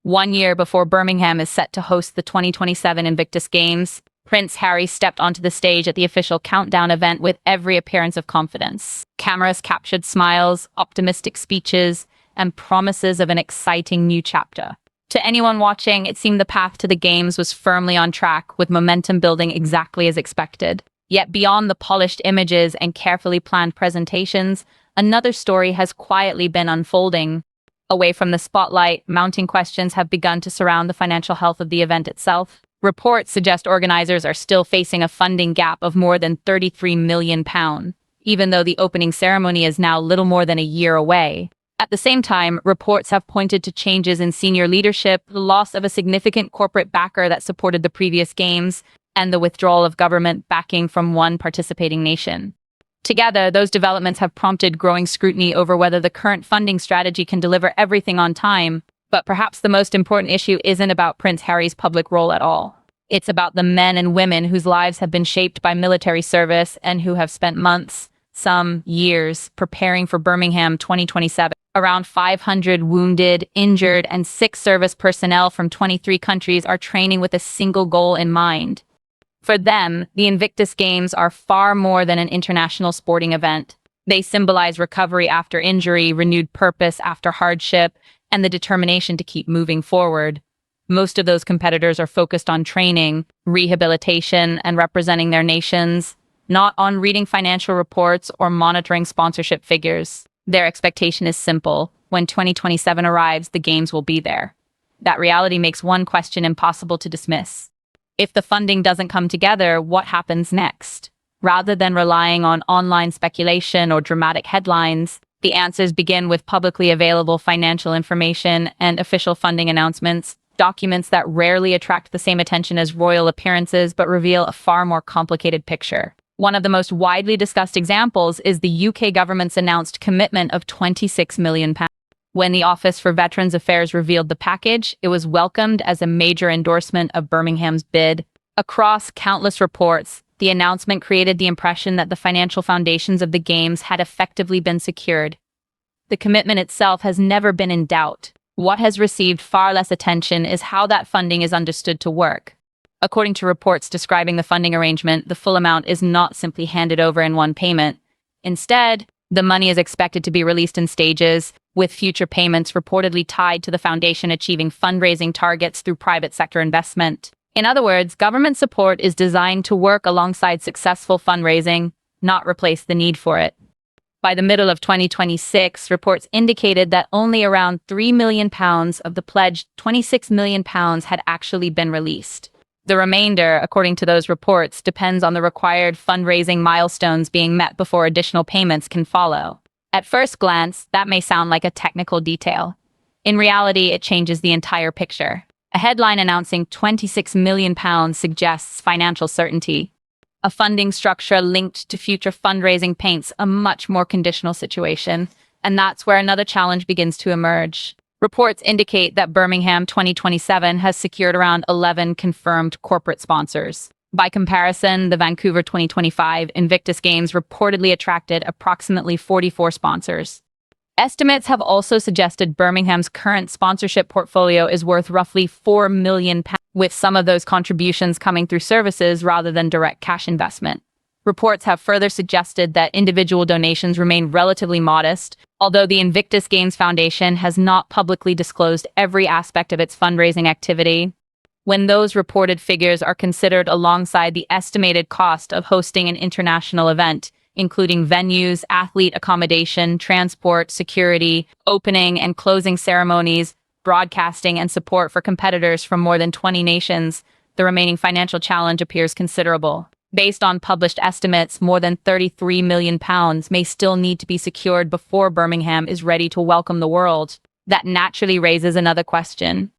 1 year before Birmingham is set to host the 2027 Invictus Games, Prince Harry stepped onto the stage at the official countdown event with every appearance of confidence. Cameras captured smiles, optimistic speeches, and promises of an exciting new chapter. To anyone watching, it seemed the path to the Games was firmly on track, with momentum building exactly as expected. Yet beyond the polished images and carefully planned presentations, another story has quietly been unfolding. Away from the spotlight, mounting questions have begun to surround the financial health of the event itself. Reports suggest organizers are still facing a funding gap of more than £33 million, even though the opening ceremony is now little more than a year away. At the same time, reports have pointed to changes in senior leadership, the loss of a significant corporate backer that supported the previous Games, and the withdrawal of government backing from one participating nation. Together, those developments have prompted growing scrutiny over whether the current funding strategy can deliver everything on time. But perhaps the most important issue isn't about Prince Harry's public role at all. It's about the men and women whose lives have been shaped by military service and who have spent months, some years, preparing for Birmingham 2027. Around 500 wounded, injured, and sick service personnel from 23 countries are training with a single goal in mind. For them, the Invictus Games are far more than an international sporting event. They symbolize recovery after injury, renewed purpose after hardship, and the determination to keep moving forward. Most of those competitors are focused on training, rehabilitation, and representing their nations, not on reading financial reports or monitoring sponsorship figures. Their expectation is simple. When 2027 arrives, the Games will be there. That reality makes one question impossible to dismiss. If the funding doesn't come together, what happens next? Rather than relying on online speculation or dramatic headlines, the answers begin with publicly available financial information and official funding announcements, documents that rarely attract the same attention as royal appearances but reveal a far more complicated picture. One of the most widely discussed examples is the UK government's announced commitment of £26 million. When the Office for Veterans Affairs revealed the package, it was welcomed as a major endorsement of Birmingham's bid. Across countless reports, the announcement created the impression that the financial foundations of the Games had effectively been secured. The commitment itself has never been in doubt. What has received far less attention is how that funding is understood to work. According to reports describing the funding arrangement, the full amount is not simply handed over in one payment. Instead, the money is expected to be released in stages, with future payments reportedly tied to the foundation achieving fundraising targets through private sector investment. In other words, government support is designed to work alongside successful fundraising, not replace the need for it. By the middle of 2026, reports indicated that only around £3 million of the pledged £26 million had actually been released. The remainder, according to those reports, depends on the required fundraising milestones being met before additional payments can follow. At first glance, that may sound like a technical detail. In reality, it changes the entire picture. A headline announcing £26 million suggests financial certainty. A funding structure linked to future fundraising paints a much more conditional situation, and that's where another challenge begins to emerge. Reports indicate that Birmingham 2027 has secured around 11 confirmed corporate sponsors. By comparison, the Vancouver 2025 Invictus Games reportedly attracted approximately 44 sponsors. Estimates have also suggested Birmingham's current sponsorship portfolio is worth roughly £4 million, with some of those contributions coming through services rather than direct cash investment. Reports have further suggested that individual donations remain relatively modest, although the Invictus Games Foundation has not publicly disclosed every aspect of its fundraising activity. When those reported figures are considered alongside the estimated cost of hosting an international event, including venues, athlete accommodation, transport, security, opening and closing ceremonies, broadcasting, and support for competitors from more than 20 nations, the remaining financial challenge appears considerable. Based on published estimates, more than £33 million may still need to be secured before Birmingham is ready to welcome the world. That naturally raises another question.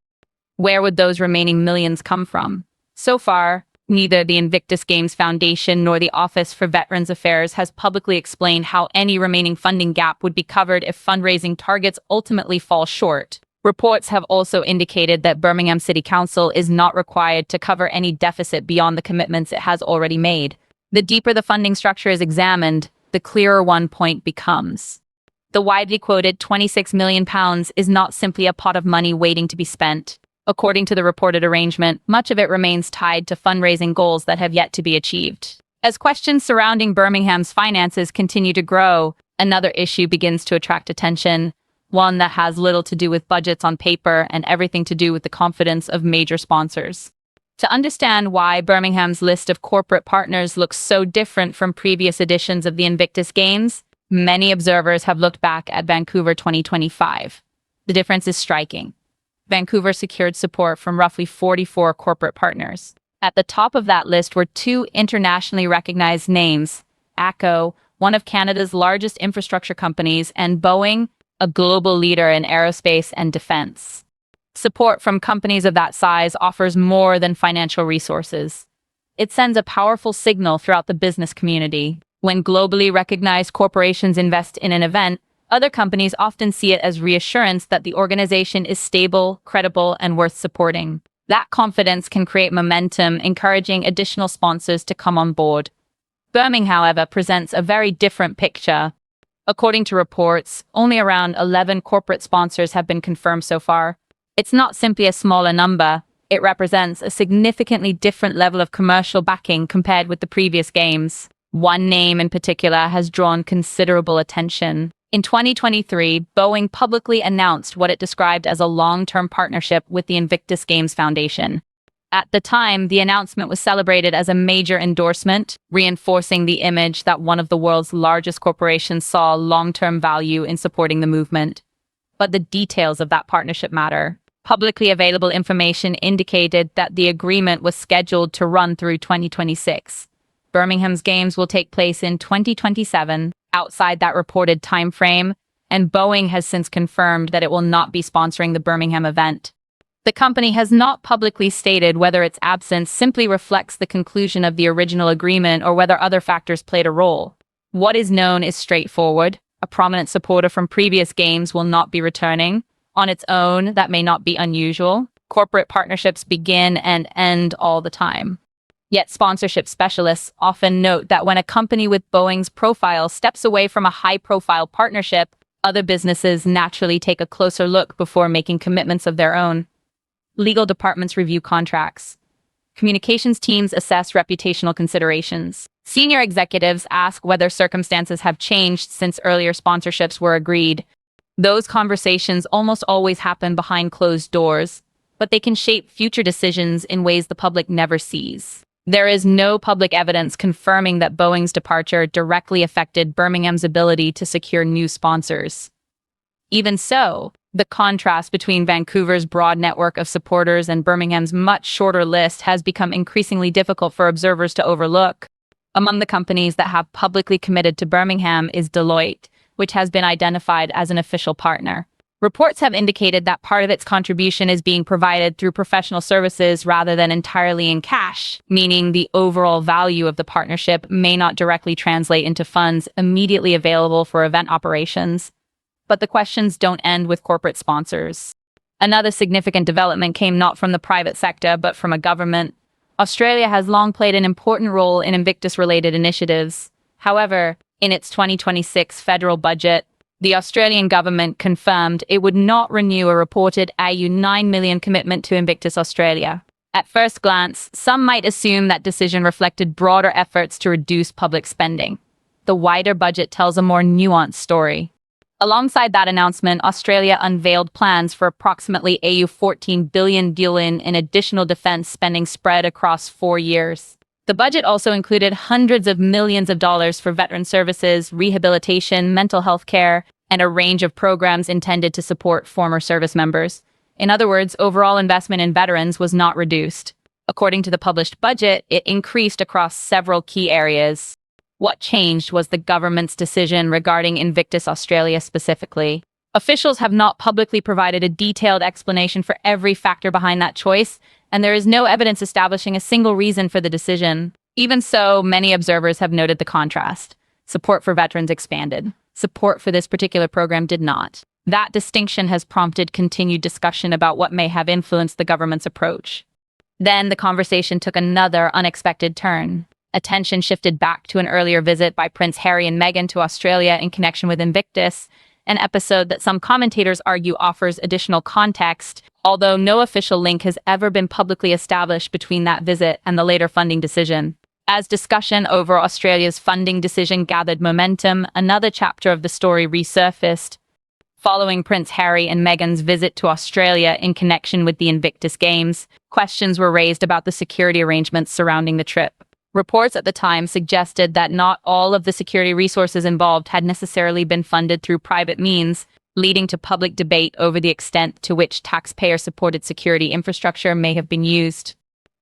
Where would those remaining millions come from? So far, neither the Invictus Games Foundation nor the Office for Veterans Affairs has publicly explained how any remaining funding gap would be covered if fundraising targets ultimately fall short. Reports have also indicated that Birmingham City Council is not required to cover any deficit beyond the commitments it has already made. The deeper the funding structure is examined, the clearer one point becomes. The widely quoted £26 million is not simply a pot of money waiting to be spent. According to the reported arrangement, much of it remains tied to fundraising goals that have yet to be achieved. As questions surrounding Birmingham's finances continue to grow, another issue begins to attract attention, one that has little to do with budgets on paper and everything to do with the confidence of major sponsors. To understand why Birmingham's list of corporate partners looks so different from previous editions of the Invictus Games, many observers have looked back at Vancouver 2025. The difference is striking. Vancouver secured support from roughly 44 corporate partners. At the top of that list were two internationally recognized names, ACO, one of Canada's largest infrastructure companies, and Boeing, a global leader in aerospace and defense. Support from companies of that size offers more than financial resources. It sends a powerful signal throughout the business community. When globally recognized corporations invest in an event, other companies often see it as reassurance that the organization is stable, credible, and worth supporting. That confidence can create momentum, encouraging additional sponsors to come on board. Birmingham, however, presents a very different picture. According to reports, only around 11 corporate sponsors have been confirmed so far. It's not simply a smaller number. It represents a significantly different level of commercial backing compared with the previous games. One name in particular has drawn considerable attention. In 2023, Boeing publicly announced what it described as a long-term partnership with the Invictus Games Foundation. At the time, the announcement was celebrated as a major endorsement, reinforcing the image that one of the world's largest corporations saw long-term value in supporting the movement. But the details of that partnership matter. Publicly available information indicated that the agreement was scheduled to run through 2026. Birmingham's games will take place in 2027, outside that reported time frame, and Boeing has since confirmed that it will not be sponsoring the Birmingham event. The company has not publicly stated whether its absence simply reflects the conclusion of the original agreement or whether other factors played a role. What is known is straightforward. A prominent supporter from previous games will not be returning. On its own, that may not be unusual. Corporate partnerships begin and end all the time. Yet sponsorship specialists often note that when a company with Boeing's profile steps away from a high-profile partnership, other businesses naturally take a closer look before making commitments of their own. Legal departments review contracts. Communications teams assess reputational considerations. Senior executives ask whether circumstances have changed since earlier sponsorships were agreed. Those conversations almost always happen behind closed doors, but they can shape future decisions in ways the public never sees. There is no public evidence confirming that Boeing's departure directly affected Birmingham's ability to secure new sponsors. Even so, the contrast between Vancouver's broad network of supporters and Birmingham's much shorter list has become increasingly difficult for observers to overlook. Among the companies that have publicly committed to Birmingham is Deloitte, which has been identified as an official partner. Reports have indicated that part of its contribution is being provided through professional services rather than entirely in cash, meaning the overall value of the partnership may not directly translate into funds immediately available for event operations. But the questions don't end with corporate sponsors. Another significant development came not from the private sector, but from a government. Australia has long played an important role in Invictus-related initiatives. However, in its 2026 federal budget, the Australian government confirmed it would not renew a reported $9 million commitment to Invictus Australia. At first glance, some might assume that decision reflected broader efforts to reduce public spending. The wider budget tells a more nuanced story. Alongside that announcement, Australia unveiled plans for approximately $14 billion in additional defense spending spread across 4 years. The budget also included hundreds of millions of dollars for veteran services, rehabilitation, mental health care, and a range of programs intended to support former service members. In other words, overall investment in veterans was not reduced. According to the published budget, it increased across several key areas. What changed was the government's decision regarding Invictus Australia specifically. Officials have not publicly provided a detailed explanation for every factor behind that choice, and there is no evidence establishing a single reason for the decision. Even so, many observers have noted the contrast. Support for veterans expanded. Support for this particular program did not. That distinction has prompted continued discussion about what may have influenced the government's approach. Then the conversation took another unexpected turn. Attention shifted back to an earlier visit by Prince Harry and Meghan to Australia in connection with Invictus, an episode that some commentators argue offers additional context, although no official link has ever been publicly established between that visit and the later funding decision. As discussion over Australia's funding decision gathered momentum, another chapter of the story resurfaced. Following Prince Harry and Meghan's visit to Australia in connection with the Invictus Games, questions were raised about the security arrangements surrounding the trip. Reports at the time suggested that not all of the security resources involved had necessarily been funded through private means, leading to public debate over the extent to which taxpayer-supported security infrastructure may have been used.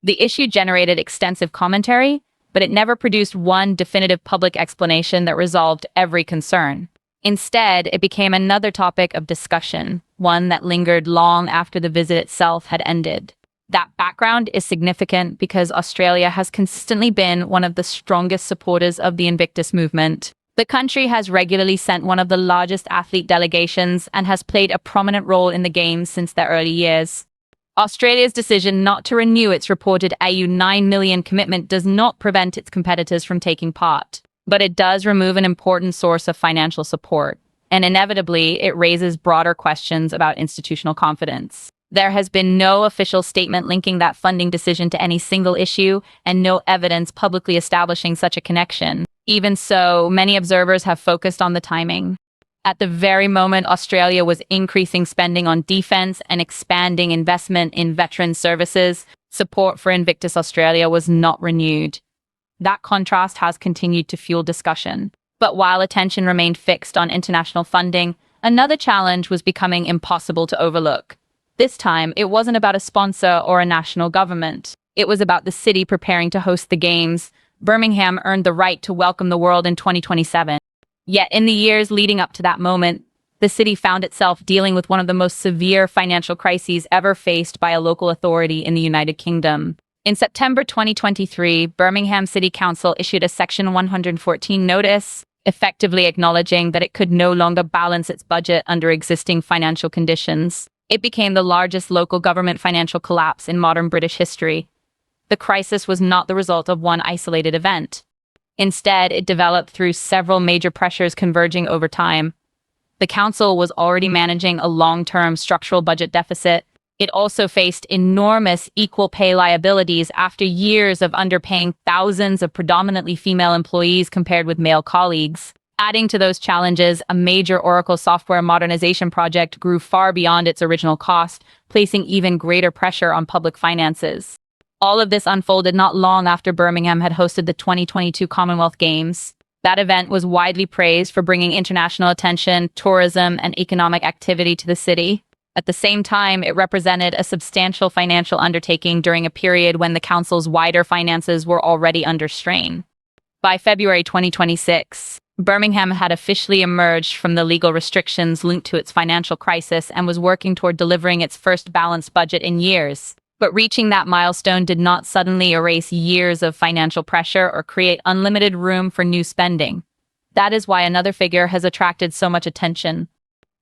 The issue generated extensive commentary, but it never produced one definitive public explanation that resolved every concern. Instead, it became another topic of discussion, one that lingered long after the visit itself had ended. That background is significant because Australia has consistently been one of the strongest supporters of the Invictus movement. The country has regularly sent one of the largest athlete delegations and has played a prominent role in the Games since their early years. Australia's decision not to renew its reported $9 million commitment does not prevent its competitors from taking part, but it does remove an important source of financial support, and inevitably, it raises broader questions about institutional confidence. There has been no official statement linking that funding decision to any single issue, and no evidence publicly establishing such a connection. Even so, many observers have focused on the timing. At the very moment Australia was increasing spending on defense and expanding investment in veteran services, support for Invictus Australia was not renewed. That contrast has continued to fuel discussion. But while attention remained fixed on international funding, another challenge was becoming impossible to overlook. This time, it wasn't about a sponsor or a national government. It was about the city preparing to host the Games. Birmingham earned the right to welcome the world in 2027. Yet in the years leading up to that moment, the city found itself dealing with one of the most severe financial crises ever faced by a local authority in the United Kingdom. In September 2023, Birmingham City Council issued a Section 114 notice, effectively acknowledging that it could no longer balance its budget under existing financial conditions. It became the largest local government financial collapse in modern British history. The crisis was not the result of one isolated event. Instead, it developed through several major pressures converging over time. The council was already managing a long-term structural budget deficit. It also faced enormous equal pay liabilities after years of underpaying thousands of predominantly female employees compared with male colleagues. Adding to those challenges, a major Oracle software modernization project grew far beyond its original cost, placing even greater pressure on public finances. All of this unfolded not long after Birmingham had hosted the 2022 Commonwealth Games. That event was widely praised for bringing international attention, tourism, and economic activity to the city. At the same time, it represented a substantial financial undertaking during a period when the council's wider finances were already under strain. By February 2026, Birmingham had officially emerged from the legal restrictions linked to its financial crisis and was working toward delivering its first balanced budget in years. But reaching that milestone did not suddenly erase years of financial pressure or create unlimited room for new spending. That is why another figure has attracted so much attention.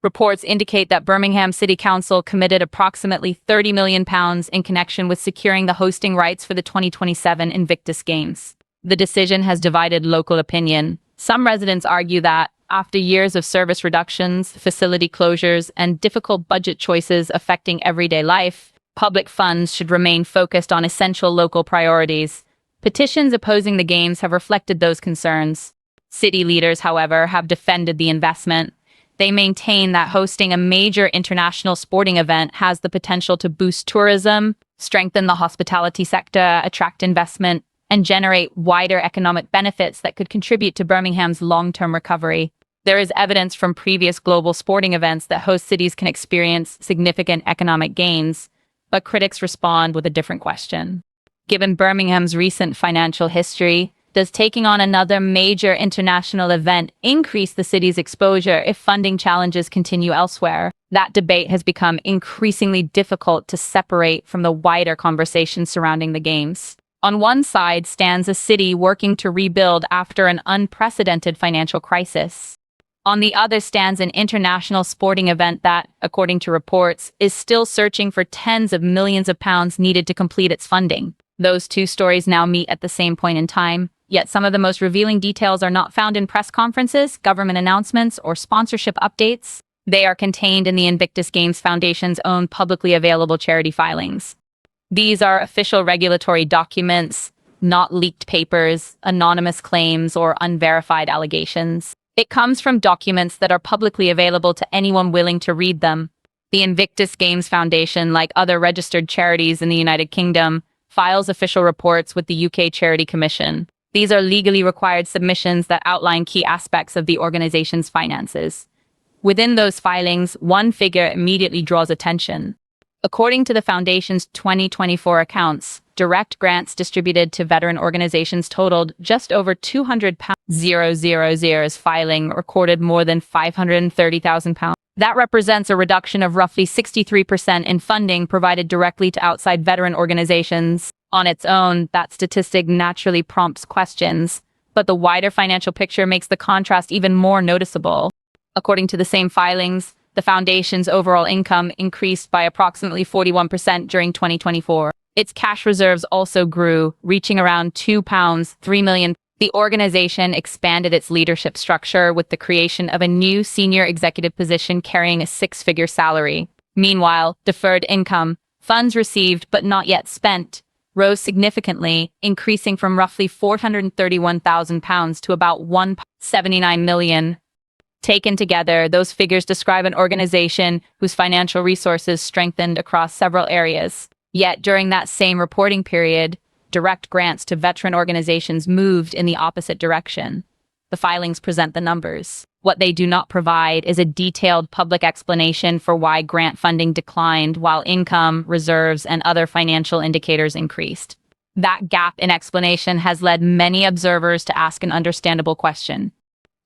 Reports indicate that Birmingham City Council committed approximately £30 million in connection with securing the hosting rights for the 2027 Invictus Games. The decision has divided local opinion. Some residents argue that, after years of service reductions, facility closures, and difficult budget choices affecting everyday life, public funds should remain focused on essential local priorities. Petitions opposing the Games have reflected those concerns. City leaders, however, have defended the investment. They maintain that hosting a major international sporting event has the potential to boost tourism, strengthen the hospitality sector, attract investment, and generate wider economic benefits that could contribute to Birmingham's long-term recovery. There is evidence from previous global sporting events that host cities can experience significant economic gains, but critics respond with a different question. Given Birmingham's recent financial history, does taking on another major international event increase the city's exposure if funding challenges continue elsewhere? That debate has become increasingly difficult to separate from the wider conversation surrounding the Games. On one side stands a city working to rebuild after an unprecedented financial crisis. On the other stands an international sporting event that, according to reports, is still searching for tens of millions of pounds needed to complete its funding. Those two stories now meet at the same point in time, Yet some of the most revealing details are not found in press conferences, government announcements, or sponsorship updates. They are contained in the Invictus Games Foundation's own publicly available charity filings. These are official regulatory documents, not leaked papers, anonymous claims, or unverified allegations. It comes from documents that are publicly available to anyone willing to read them. The Invictus Games Foundation, like other registered charities in the United Kingdom, files official reports with the UK Charity Commission. These are legally required submissions that outline key aspects of the organization's finances. Within those filings, one figure immediately draws attention. According to the Foundation's 2024 accounts, direct grants distributed to veteran organizations totaled just over £200. 000's filing recorded more than £530,000. That represents a reduction of roughly 63% in funding provided directly to outside veteran organizations. On its own, that statistic naturally prompts questions, but the wider financial picture makes the contrast even more noticeable. According to the same filings, the Foundation's overall income increased by approximately 41% during 2024. Its cash reserves also grew, reaching around £3 million. The organization expanded its leadership structure with the creation of a new senior executive position carrying a six-figure salary. Meanwhile, deferred income, funds received but not yet spent, rose significantly, increasing from roughly £431,000 to about £179 million. Taken together, those figures describe an organization whose financial resources strengthened across several areas. Yet, during that same reporting period, direct grants to veteran organizations moved in the opposite direction. The filings present the numbers. What they do not provide is a detailed public explanation for why grant funding declined while income, reserves, and other financial indicators increased. That gap in explanation has led many observers to ask an understandable question.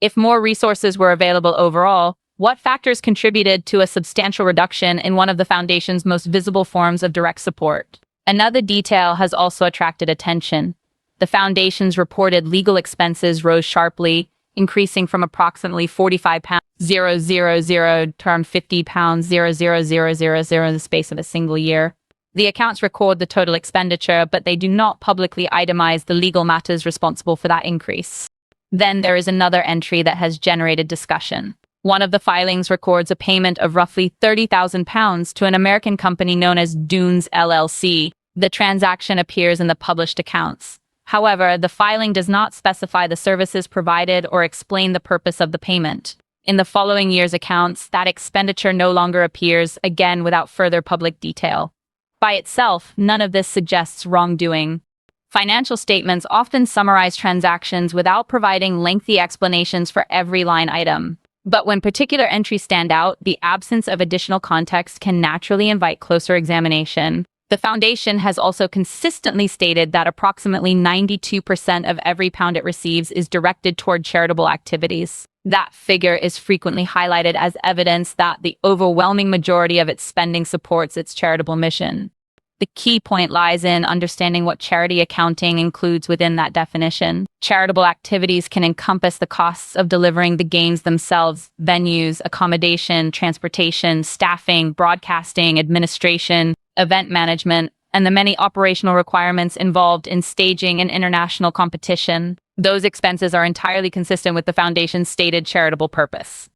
If more resources were available overall, what factors contributed to a substantial reduction in one of the Foundation's most visible forms of direct support? Another detail has also attracted attention. The Foundation's reported legal expenses rose sharply, increasing from approximately £45,000 term £50,000 in the space of a single year. The accounts record the total expenditure, but they do not publicly itemize the legal matters responsible for that increase. Then there is another entry that has generated discussion. One of the filings records a payment of roughly £30,000 to an American company known as Dunes LLC. The transaction appears in the published accounts. However, the filing does not specify the services provided or explain the purpose of the payment. In the following year's accounts, that expenditure no longer appears, again without further public detail. By itself, none of this suggests wrongdoing. Financial statements often summarize transactions without providing lengthy explanations for every line item. But when particular entries stand out, the absence of additional context can naturally invite closer examination. The Foundation has also consistently stated that approximately 92% of every pound it receives is directed toward charitable activities. That figure is frequently highlighted as evidence that the overwhelming majority of its spending supports its charitable mission. The key point lies in understanding what charity accounting includes within that definition. Charitable activities can encompass the costs of delivering the games themselves, venues, accommodation, transportation, staffing, broadcasting, administration, event management, and the many operational requirements involved in staging an international competition. Those expenses are entirely consistent with the Foundation's stated charitable purpose.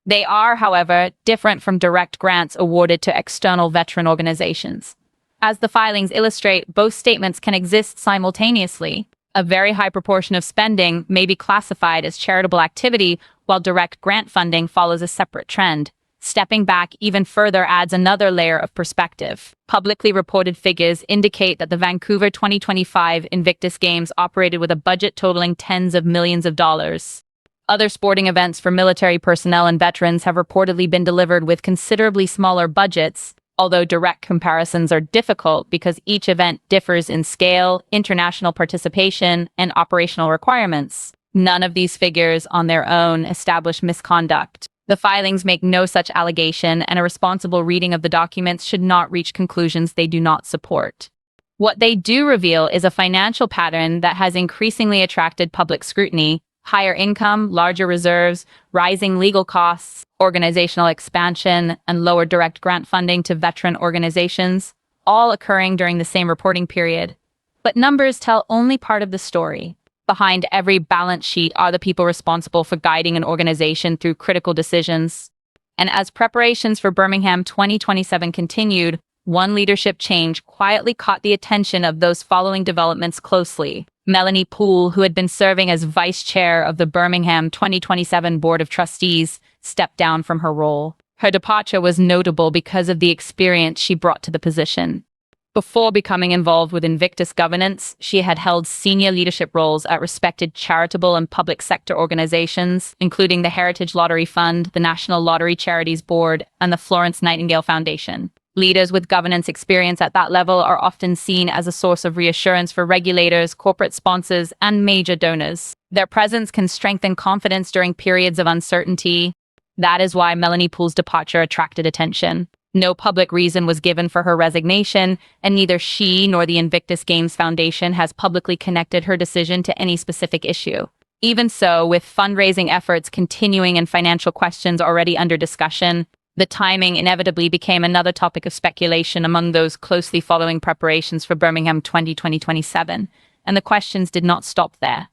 They are, however, different from direct grants awarded to external veteran organizations. As the filings illustrate, both statements can exist simultaneously. A very high proportion of spending may be classified as charitable activity, while direct grant funding follows a separate trend. Stepping back even further adds another layer of perspective. Publicly reported figures indicate that the Vancouver 2025 Invictus Games operated with a budget totaling tens of millions of dollars. Other sporting events for military personnel and veterans have reportedly been delivered with considerably smaller budgets, although direct comparisons are difficult because each event differs in scale, international participation, and operational requirements. None of these figures on their own establish misconduct. The filings make no such allegation, and a responsible reading of the documents should not reach conclusions they do not support. What they do reveal is a financial pattern that has increasingly attracted public scrutiny: higher income, larger reserves, rising legal costs, organizational expansion, and lower direct grant funding to veteran organizations, all occurring during the same reporting period. But numbers tell only part of the story. Behind every balance sheet are the people responsible for guiding an organization through critical decisions. And as preparations for Birmingham 2027 continued, one leadership change quietly caught the attention of those following developments closely. Melanie Poole, who had been serving as vice chair of the Birmingham 2027 Board of Trustees, stepped down from her role. Her departure was notable because of the experience she brought to the position. Before becoming involved with Invictus governance, she had held senior leadership roles at respected charitable and public sector organizations, including the Heritage Lottery Fund, the National Lottery Charities Board, and the Florence Nightingale Foundation. Leaders with governance experience at that level are often seen as a source of reassurance for regulators, corporate sponsors, and major donors. Their presence can strengthen confidence during periods of uncertainty. That is why Melanie Poole's departure attracted attention. No public reason was given for her resignation, and neither she nor the Invictus Games Foundation has publicly connected her decision to any specific issue. Even so, with fundraising efforts continuing and financial questions already under discussion, the timing inevitably became another topic of speculation among those closely following preparations for Birmingham 2027, and the questions did not stop there.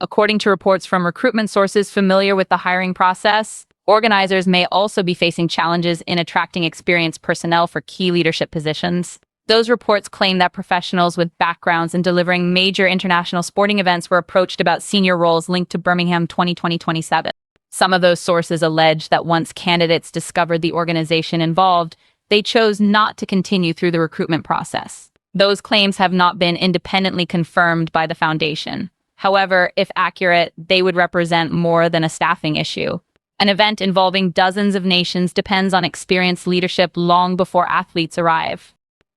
According to reports from recruitment sources familiar with the hiring process, organizers may also be facing challenges in attracting experienced personnel for key leadership positions. Those reports claim that professionals with backgrounds in delivering major international sporting events were approached about senior roles linked to Birmingham 2027. Some of those sources allege that once candidates discovered the organization involved, they chose not to continue through the recruitment process. Those claims have not been independently confirmed by the foundation. However, if accurate, they would represent more than a staffing issue. An event involving dozens of nations depends on experienced leadership long before athletes arrive.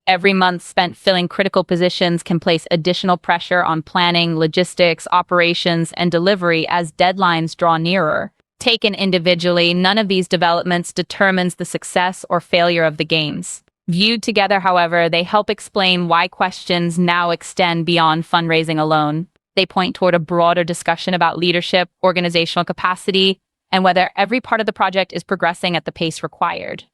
Every month spent filling critical positions can place additional pressure on planning, logistics, operations, and delivery as deadlines draw nearer. Taken individually, none of these developments determines the success or failure of the games. Viewed together, however, they help explain why questions now extend beyond fundraising alone. They point toward a broader discussion about leadership, organizational capacity, and whether every part of the project is progressing at the pace required.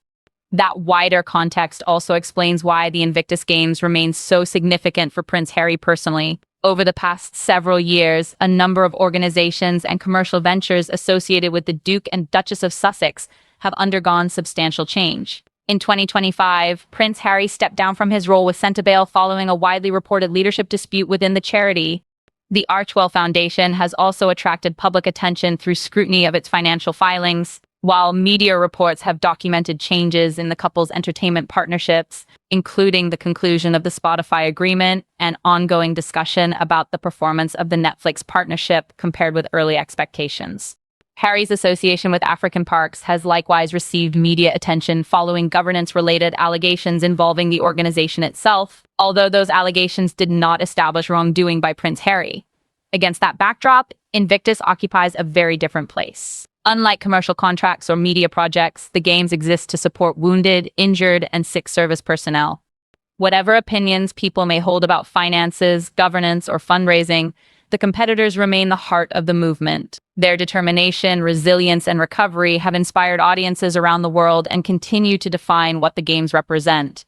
That wider context also explains why the Invictus Games remain so significant for Prince Harry personally. Over the past several years, a number of organizations and commercial ventures associated with the Duke and Duchess of Sussex have undergone substantial change. In 2025, Prince Harry stepped down from his role with Centrebale following a widely reported leadership dispute within the charity. The Archwell Foundation has also attracted public attention through scrutiny of its financial filings, while media reports have documented changes in the couple's entertainment partnerships, including the conclusion of the Spotify agreement and ongoing discussion about the performance of the Netflix partnership compared with early expectations. Harry's association with African Parks has likewise received media attention following governance-related allegations involving the organization itself, although those allegations did not establish wrongdoing by Prince Harry. Against that backdrop, Invictus occupies a very different place. Unlike commercial contracts or media projects, the games exist to support wounded, injured, and sick service personnel. Whatever opinions people may hold about finances, governance, or fundraising, the competitors remain the heart of the movement. Their determination, resilience, and recovery have inspired audiences around the world and continue to define what the games represent.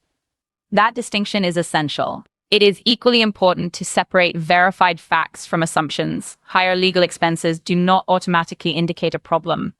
That distinction is essential. It is equally important to separate verified facts from assumptions. Higher legal expenses do not automatically indicate a problem.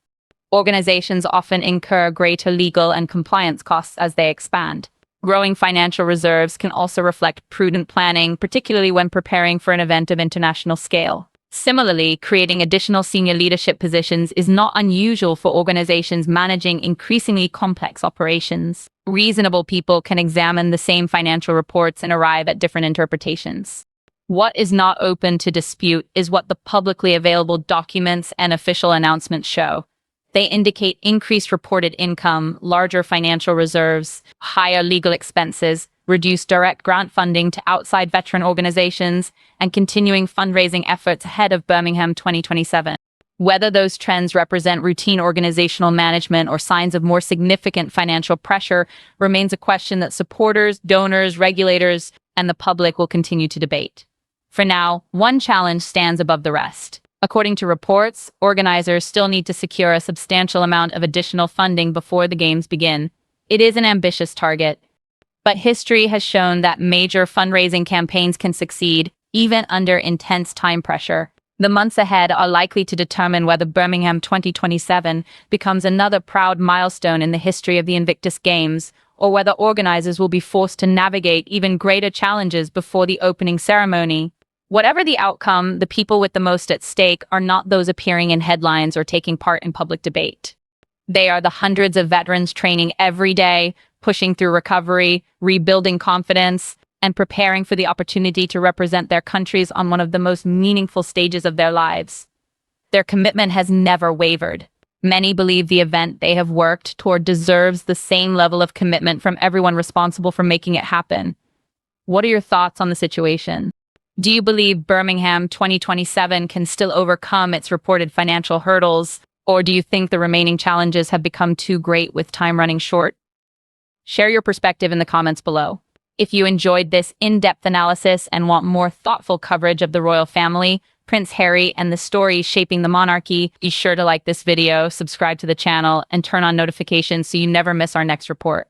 Organizations often incur greater legal and compliance costs as they expand. Growing financial reserves can also reflect prudent planning, particularly when preparing for an event of international scale. Similarly, creating additional senior leadership positions is not unusual for organizations managing increasingly complex operations. Reasonable people can examine the same financial reports and arrive at different interpretations. What is not open to dispute is what the publicly available documents and official announcements show. They indicate increased reported income, larger financial reserves, higher legal expenses, reduced direct grant funding to outside veteran organizations, and continuing fundraising efforts ahead of Birmingham 2027. Whether those trends represent routine organizational management or signs of more significant financial pressure remains a question that supporters, donors, regulators, and the public will continue to debate. For now, one challenge stands above the rest. According to reports, organizers still need to secure a substantial amount of additional funding before the games begin. It is an ambitious target, but history has shown that major fundraising campaigns can succeed even under intense time pressure. The months ahead are likely to determine whether Birmingham 2027 becomes another proud milestone in the history of the Invictus Games, or whether organizers will be forced to navigate even greater challenges before the opening ceremony. Whatever the outcome, the people with the most at stake are not those appearing in headlines or taking part in public debate. They are the hundreds of veterans training every day, pushing through recovery, rebuilding confidence, and preparing for the opportunity to represent their countries on one of the most meaningful stages of their lives. Their commitment has never wavered. Many believe the event they have worked toward deserves the same level of commitment from everyone responsible for making it happen. What are your thoughts on the situation? Do you believe Birmingham 2027 can still overcome its reported financial hurdles, or do you think the remaining challenges have become too great with time running short? Share your perspective in the comments below. If you enjoyed this in-depth analysis and want more thoughtful coverage of the royal family, Prince Harry, and the stories shaping the monarchy, be sure to like this video, subscribe to the channel, and turn on notifications so you never miss our next report.